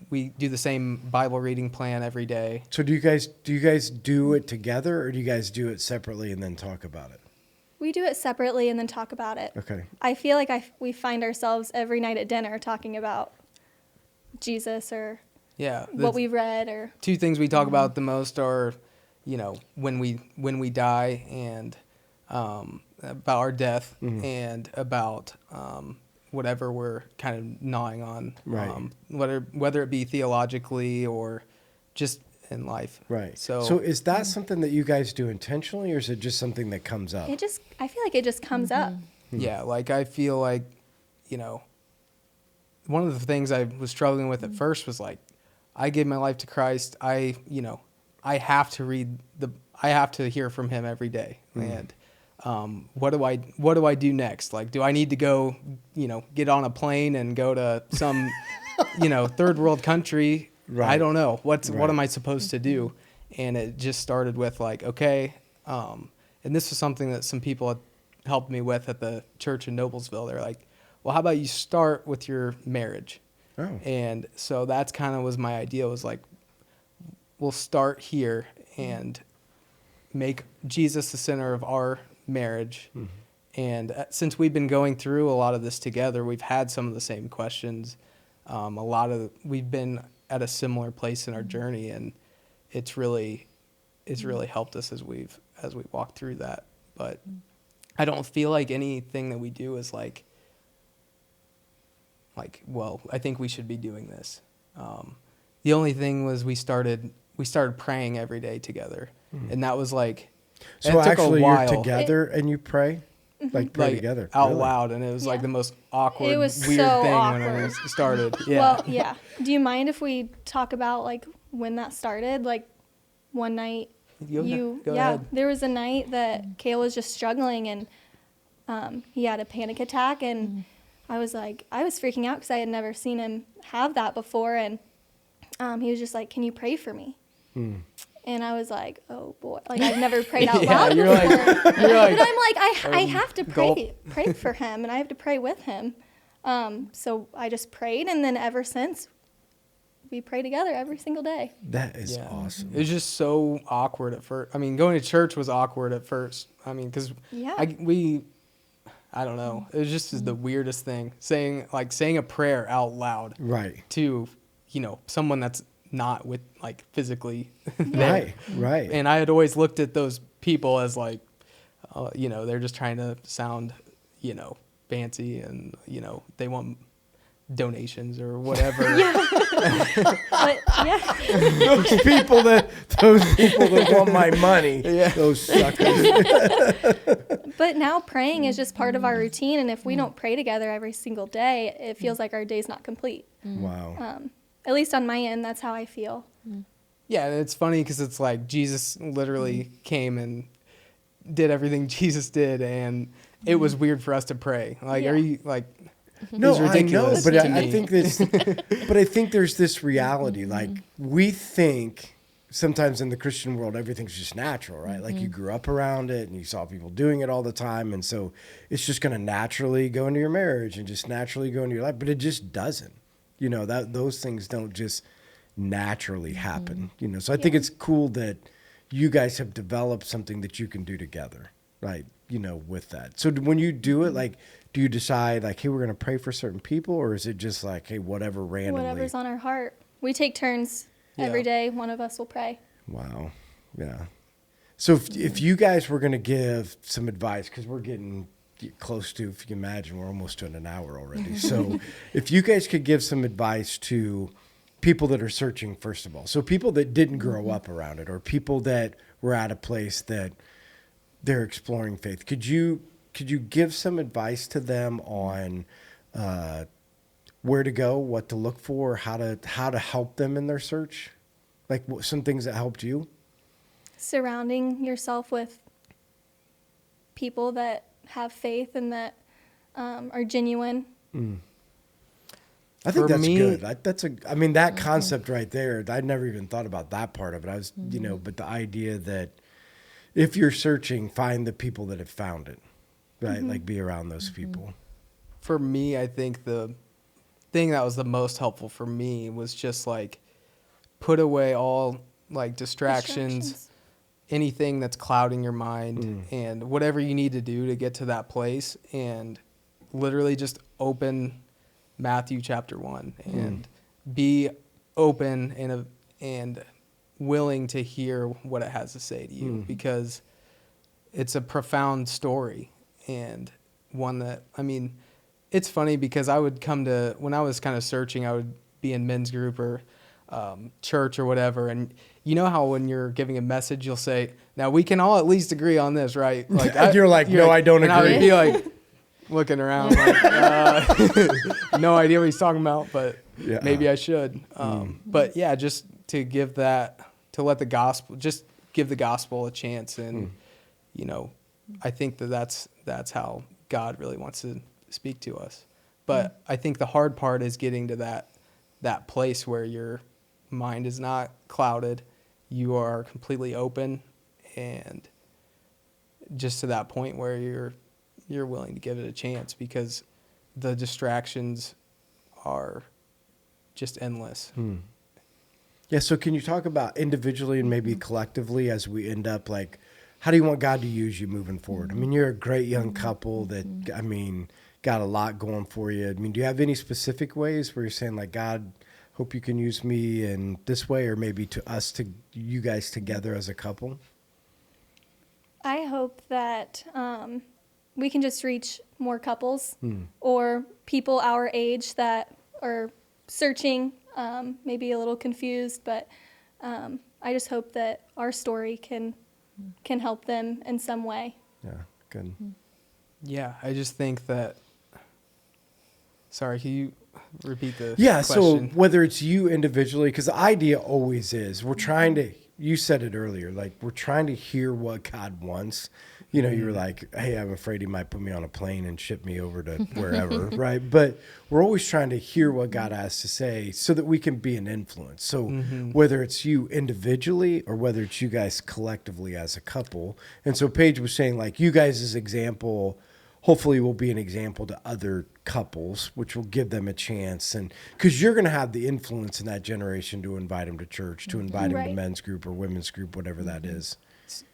we do the same Bible reading plan every day. So do you guys do it together, or do you guys do it separately and then talk about it? We do it separately and then talk about it. Okay. I feel like we find ourselves every night at dinner talking about Jesus or Yeah. what we read or Two things we talk about the most are, when we die, and about our death, and about whatever we're kind of gnawing on, Right. whether it be theologically or just in life. Right. So is that something that you guys do intentionally, or is it just something that comes up? I feel like it just comes up. yeah, I feel like, one of the things I was struggling with at first was I gave my life to Christ. I have to I have to hear from him every day. And what do I do next? Do I need to go, get on a plane and go to some, third world country? Right. I don't know. What Right. am I supposed to do? And it just started with okay. And this was something that some people had helped me with at the church in Noblesville. They're like, well, how about you start with your marriage? Oh. And so that's kind of was my idea, was we'll start here, and make Jesus the center of our marriage. And since we've been going through a lot of this together, we've had some of the same questions. We've been at a similar place in our journey, and it's really helped us as we walk through that. But I don't feel like anything that we do is like, well, I think we should be doing this. The only thing was we started praying every day together, and that was like, So it took actually, a while. you're together and you pray, like pray like together out Really? loud, and it was like Yeah. the most awkward, It was weird so thing awkward. when it started. Yeah. Well, yeah. Do you mind if we talk about like when that started? Like one night, Go ahead. there was a night that Cale was just struggling, and he had a panic attack, and I was freaking out because I had never seen him have that before, and he was just like, "Can you pray for me?" And I was like, "Oh boy!" Like I've never prayed out Yeah, loud you're before. like- But you're like, I'm like, I have to gulp. pray for him, and I have to pray with him. So I just prayed, and then ever since, we pray together every single day. That is Yeah. awesome. It was just so awkward at first. I mean, going to church was awkward at first. I mean, because Yeah. I don't know. It was just the weirdest thing, saying a prayer out loud Right. to, someone that's not with like physically there. Right. And I had always looked at those people as like, they're just trying to sound, fancy, and they want donations or whatever. But yeah, those people that want my money, those suckers. but now praying is just part of our routine, and if we don't pray together every single day, it feels like our day's not complete. Wow. At least on my end, that's how I feel. Yeah, and it's funny because it's like Jesus literally came and did everything Jesus did, and it was weird for us to pray. Like, Yeah. are you like? No, it was I know, ridiculous but to I me. think this, but I think there's this reality. Like we think sometimes in the Christian world, everything's just natural, right? Like you grew up around it and you saw people doing it all the time. And so it's just going to naturally go into your marriage and just naturally go into your life, but it just doesn't, those things don't just naturally happen, So I think it's cool that you guys have developed something that you can do together, right? With that. So when you do it, like, do you decide like, hey, we're going to pray for certain people, or is it just like, hey, whatever randomly? Whatever's on our heart. We take turns every day. One of us will pray. Wow. Yeah. So if you guys were going to give some advice, because we're getting close to, if you can imagine, we're almost to an hour already. So if you guys could give some advice to people that are searching, first of all, so people that didn't grow up around it, or people that were at a place that they're exploring faith, could you give some advice to them on where to go, what to look for, how to help them in their search? Like some things that helped you? Surrounding yourself with people that have faith and that are genuine. I think For that's me- good. That concept right there, I'd never even thought about that part of it. I was, but the idea that if you're searching, find the people that have found it, right? Like be around those people. For me, I think the thing that was the most helpful for me was just like put away all like distractions. Anything that's clouding your mind, and whatever you need to do to get to that place, and literally just open Matthew chapter 1 and be open and willing to hear what it has to say to you, because it's a profound story, and one that, it's funny because I would when I was kind of searching, I would be in men's group or church or whatever, and you know how when you're giving a message, you'll say, "Now we can all at least agree on this, right?" Like You're like, "No, I don't and I would agree." be like looking around, like, no idea what he's talking about, but Yeah. maybe I should. But yeah, just to give let the gospel, just give the gospel a chance, and I think that's how God really wants to speak to us. But I think the hard part is getting to that place where your mind is not clouded, you are completely open, and just to that point where you're willing to give it a chance, because the distractions are just endless. Yeah. So can you talk about individually and maybe collectively as we end up like how do you want God to use you moving forward? I mean, you're a great young couple that, I mean, got a lot going for you. I mean, do you have any specific ways where you're saying like, God, hope you can use me in this way, or maybe to you guys together as a couple? I hope that we can just reach more couples or people our age that are searching, maybe a little confused, but I just hope that our story can help them in some way. Yeah, good. Yeah, I just think that. Sorry, can you repeat the Yeah, question? so whether it's you individually, because the idea always is we're trying to, you said it earlier, like we're trying to hear what God wants. You know, you were like, hey, I'm afraid he might put me on a plane and ship me over to wherever, right? But we're always trying to hear what God has to say so that we can be an influence. So whether it's you individually or whether it's you guys collectively as a couple. And so Paige was saying like you guys as example hopefully will be an example to other couples, which will give them a chance. And because you're going to have the influence in that generation to invite them to church, to invite them to men's group or women's group, whatever that is.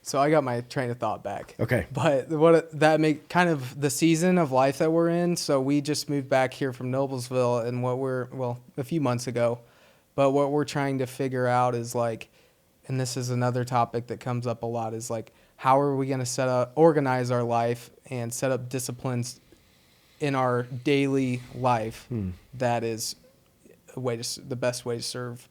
So I got my train of thought back. Okay. But that make kind of the season of life that we're in. So we just moved back here from Noblesville and a few months ago. But what we're trying to figure out is like, and this is another topic that comes up a lot, is like, how are we going to organize our life and set up disciplines in our daily life that is the best way to serve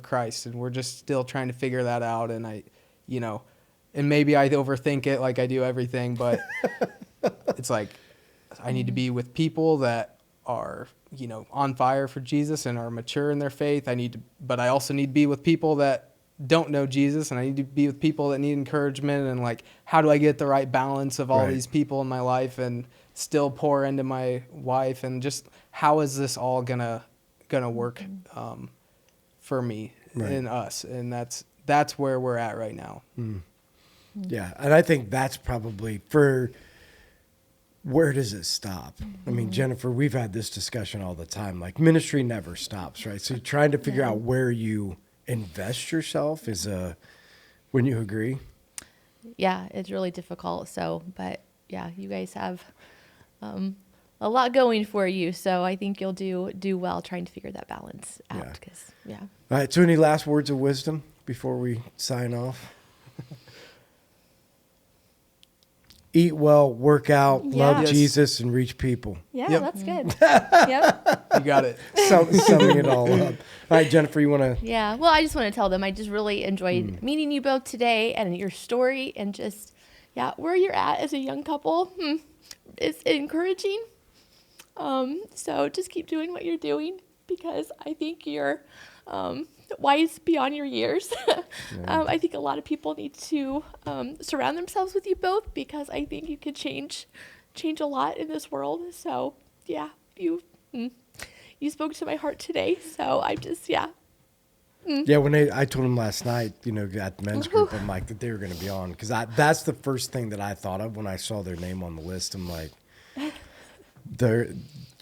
Christ. And we're just still trying to figure that out. And and maybe I overthink it like I do everything, but it's like, I need to be with people that are, on fire for Jesus and are mature in their faith. But I also need to be with people that don't know Jesus, and I need to be with people that need encouragement. And like, how do I get the right balance of all these people in my life and still pour into my wife? And just how is this all gonna work for me and us? And that's where we're at right now. Yeah, and I think that's probably where does it stop? I mean, Jennifer, we've had this discussion all the time. Like, ministry never stops, right? So you're trying to figure out where you invest yourself wouldn't you agree? Yeah, it's really difficult. So, but yeah, you guys have a lot going for you. So I think you'll do well trying to figure that balance out. All right. So any last words of wisdom before we sign off? Eat well, work out, love Jesus, and reach people. Yeah, Yep. that's good. Yep. You got it. Summing it all up. All right, Jennifer, you want to? Yeah. Well, I just want to tell them I just really enjoyed meeting you both today and your story and just, where you're at as a young couple. It's encouraging. So just keep doing what you're doing because I think you're wise beyond your years. I think a lot of people need to surround themselves with you both because I think you could change a lot in this world. So yeah, you spoke to my heart today. So I just Yeah, when I told him last night, at the men's group, I'm like that they were going to be on because that's the first thing that I thought of when I saw their name on the list. I'm like,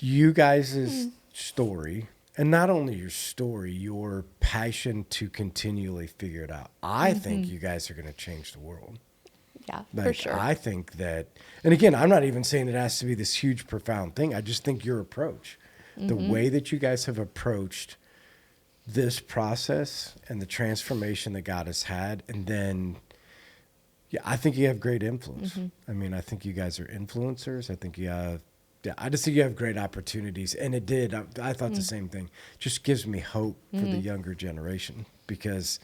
you guys' story. And not only your story, your passion to continually figure it out. I think you guys are going to change the world. Yeah, Like, for sure. I think that, and again, I'm not even saying it has to be this huge, profound thing. I just think your approach, the way that you guys have approached this process and the transformation that God has had, and then, I think you have great influence. I mean, I think you guys are influencers. I think you have. Yeah, I just think you have great opportunities. And it did. I thought the same thing. Just gives me hope for the younger generation because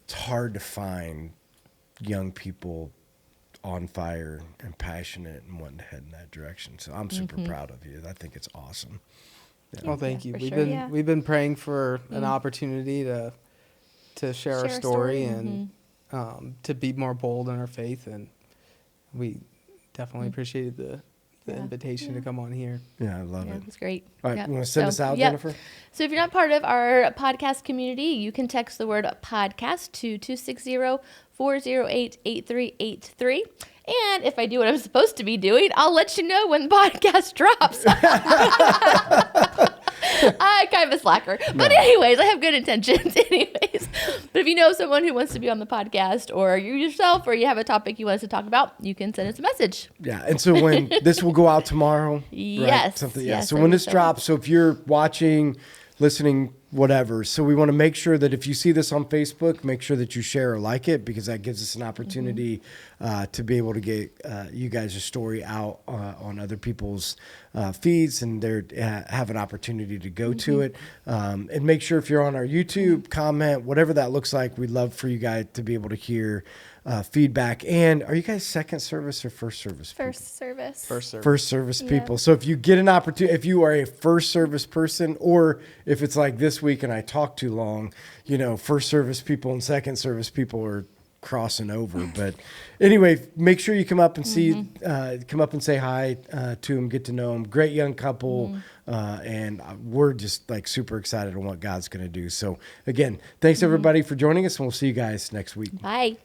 it's hard to find young people on fire and passionate and wanting to head in that direction. So I'm super proud of you. I think it's awesome. Yeah. Well, thank you. for We've sure. been praying for an opportunity to share our story and to be more bold in our faith, and we definitely appreciated the invitation to come on here. Yeah, I love it. It's great. All right, Yep. you want to send us out, Jennifer? So if you're not part of our podcast community, you can text the word podcast to 260-408-8383. And if I do what I'm supposed to be doing, I'll let you know when the podcast drops. I'm kind of a slacker. But anyways, I have good intentions anyways. But if you know someone who wants to be on the podcast, or you yourself, or you have a topic you want us to talk about, you can send us a message. Yeah. And so when this will go out tomorrow. Yes. Something. Yeah. Yes, So when this so. drops, so if you're watching, listening, whatever. So we want to make sure that if you see this on Facebook, make sure that you share or like it, because that gives us an opportunity to be able to get you guys' story out on other people's feeds, and they have an opportunity to go to it. And make sure if you're on our YouTube, comment, whatever that looks like. We'd love for you guys to be able to hear feedback. And are you guys second service or first service people? First service. First service people. So if you get an opportunity, if you are a first service person, or if it's like this week and I talk too long, first service people and second service people are crossing over. But anyway, make sure you come up and see, come up and say hi to them, get to know them. Great young couple. And we're just like super excited on what God's going to do. So again, thanks everybody for joining us, and we'll see you guys next week. Bye.